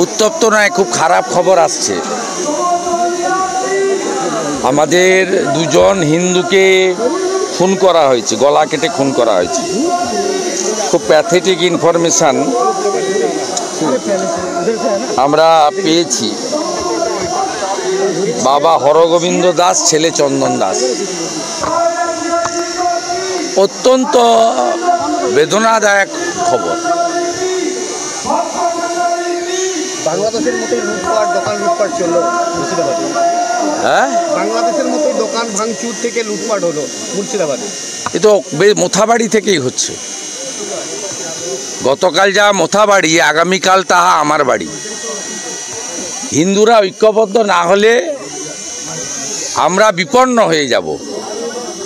উত্তপ্ত নয়, খুব খারাপ খবর আসছে। আমাদের দুজন হিন্দুকে খুন করা হয়েছে, গলা কেটে খুন করা হয়েছে। খুব প্যাথেটিক ইনফরমেশান আমরা পেয়েছি। বাবা হরগোবিন্দ দাস, ছেলে চন্দন দাস। অত্যন্ত বেদনাদায়ক খবর। বাংলাদেশের মতোই লুটপাট, দোকান লুটপাট চললো মুর্শিদাবাদে। হ্যাঁ, বাংলাদেশের মতোই দোকান ভাঙচুর থেকে লুটপাট হলো মুর্শিদাবাদে। এ তো মোথাবাড়ি থেকেই হচ্ছে। গতকাল যা মোথাবাড়ি, আগামীকাল তাহা আমার বাড়ি। হিন্দুরা ঐক্যবদ্ধ না হলে আমরা বিপন্ন হয়ে যাব।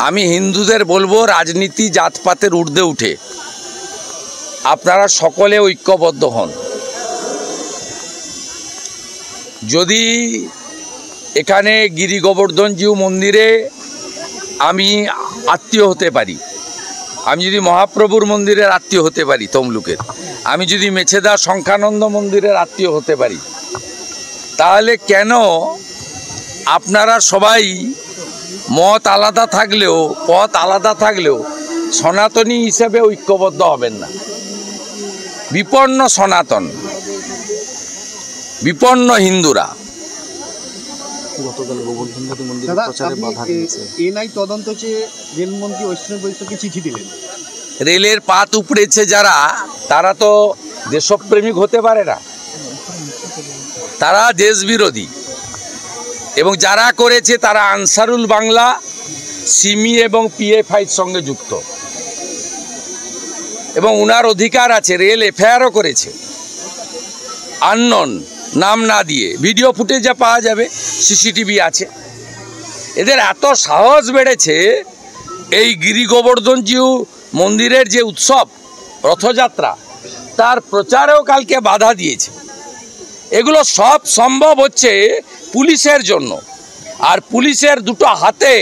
আমি হিন্দুদের বলবো, রাজনীতি জাতপাতের ঊর্ধ্বে উঠে আপনারা সকলে ঐক্যবদ্ধ হন। যদি এখানে গিরি গোবর্ধনজিউ মন্দিরে আমি আত্মীয় হতে পারি, আমি যদি মহাপ্রভুর মন্দিরের আত্মীয় হতে পারি তমলুকের, আমি যদি মেছেদা সংখ্যানন্দ মন্দিরের আত্মীয় হতে পারি, তাহলে কেন আপনারা সবাই মত আলাদা থাকলেও, পথ আলাদা থাকলেও সনাতনী হিসেবে ঐক্যবদ্ধ হবেন না? বিপন্ন সনাতন, বিপন্ন হিন্দুরা। গতকাল গোবর্ধনগর মন্দিরে প্রচারে বাধা দিয়েছে। এনআই তদন্ত চেয়ে রেলমন্ত্রী ঐশ্বর্য বৈশ্যকে চিঠি দিলেন। রেলের পাত উপড়েছে যারা, তারা তো দেশপ্রেমিক হতে পারে না, তারা দেশবিরোধী। এবং যারা করেছে তারা আনসারুল বাংলা, সিমি এবং পিএফআইর সঙ্গে যুক্ত। এবং উনার অধিকার আছে, রেল এফআইআরও করেছে আননোন, নাম না দিয়ে। ভিডিও ফুটেজে পাওয়া যাবে, সিসিটিভি আছে। এদের এত সাহস বেড়েছে, এই গিরি গোবর্ধনজিউ মন্দিরের যে উৎসব রথযাত্রা, তার প্রচারেও কালকে বাধা দিয়েছে। এগুলো সব সম্ভব হচ্ছে পুলিশের জন্য। আর পুলিশের দুটো হাতে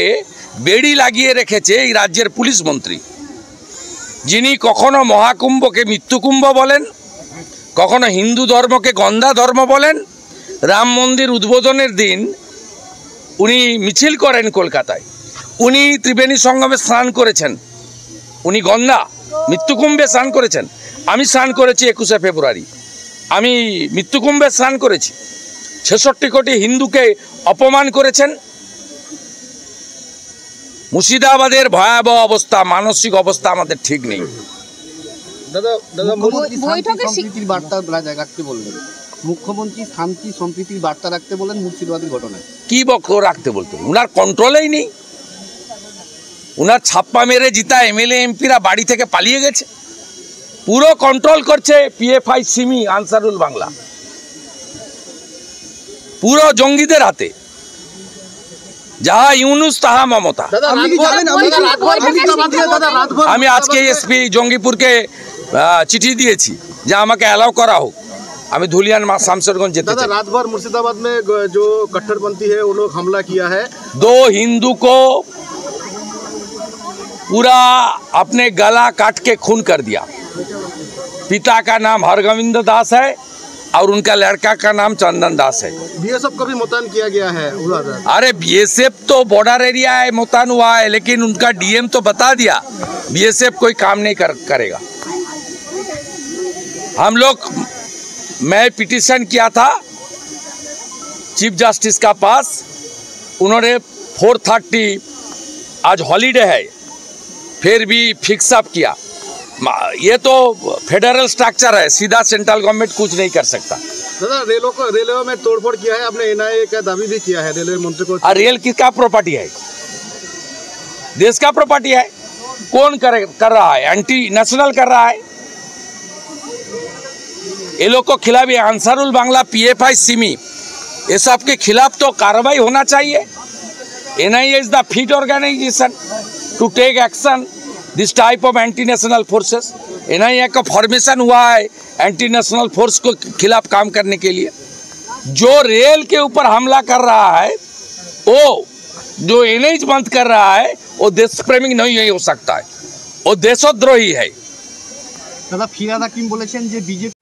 বেড়ি লাগিয়ে রেখেছে এই রাজ্যের পুলিশ মন্ত্রী, যিনি কখনো মহাকুম্ভকে মৃত্যুকুম্ভ বলেন, কখনো হিন্দু ধর্মকে গন্ধা ধর্ম বলেন। রাম মন্দির উদ্বোধনের দিন উনি মিছিল করেন কলকাতায়, উনি ত্রিবেণী সঙ্গমে স্নান করেছেন, উনি গন্ধা মৃত্যুকুম্ভে স্নান করেছেন। আমি স্নান করেছি 21শে ফেব্রুয়ারি, আমি মৃত্যুকুম্ভে স্নান করেছি। 66 কোটি হিন্দুকে অপমান করেছেন। মুর্শিদাবাদের ভয়াবহ অবস্থা, মানসিক অবস্থা আমাদের ঠিক নেই। সম্প্রীতির বার্তা রাখতে বললেন মুখ্যমন্ত্রী, শান্তি সম্প্রীতির বার্তা রাখতে বলেন মুর্শিদাবাদের ঘটনায়। কি বক্তব্য রাখতে বলতেন? উনার কন্ট্রোলেই নেই। উনার ছাপ্পা মেরে জিতা এমএলএ এমপিরা বাড়ি থেকে পালিয়ে গেছে। পুরো কন্ট্রোল করছে পিএফআই, সিমি, আনসারুল বাংলা, পুরো জঙ্গিদের হাতে। যাহা ইউনুস তাহা মমতা। আমি আজকে এসপি জঙ্গিপুরকে চিঠি দিয়েছি যে আমাকে অ্যালাউ করা হোক, আমি ধুलियान शामशेरगंज जेते चाहता। रात भर मुर्शिदाबाद में जो कट्टरपंथी है वो लोग हमला किया है। 2 हिंदू को पूरा अपने गला काट के खून कर दिया। पिता का नाम हरगोविंद दास है और उनका लड़का का नाम चंदन दास है। बीएसएफ का भी मुतयन किया गया है। अरे बीएसएफ तो बॉर्डर एरिया है, मुतयन हुआ है, लेकिन उनका डीएम तो बता दिया बीएसएफ कोई काम नहीं करेगा। हम लोग, मैं पिटीशन किया था चीफ जस्टिस का पास, उन्होंने 430, आज हॉलीडे है, फिर भी फिक्स अप किया। ये तो फेडरल स्ट्रक्चर है, सीधा सेंट्रल गवर्नमेंट कुछ नहीं कर सकता। दादा रेलवे में तोड़फोड़ किया है, आपने एनआईए का दावी भी किया है रेलवे मंत्री को। और रेल किसका प्रॉपर्टी है? देश का प्रॉपर्टी है। कौन कर रहा है? एंटी नेशनल कर रहा है। ये लोग को खिलाफ, ये आंसरुल बांग्ला, पीएफआई, सिमी, ये सब के खिलाफ तो कार्रवाई होना चाहिए। NIA is the fit organisation to take action this type of anti national forces. NIA का फॉर्मेशन हुआ है एंटी नेशनल फोर्स को खिलाफ काम करने के लिए। जो रेल के ऊपर हमला कर रहा है, वो जो एनएच बंद कर रहा है, वो देश प्रेमी नहीं हो सकता है, वो देशद्रोही है। दादा फिराद हाकिम বলেছেন যে বিজেপি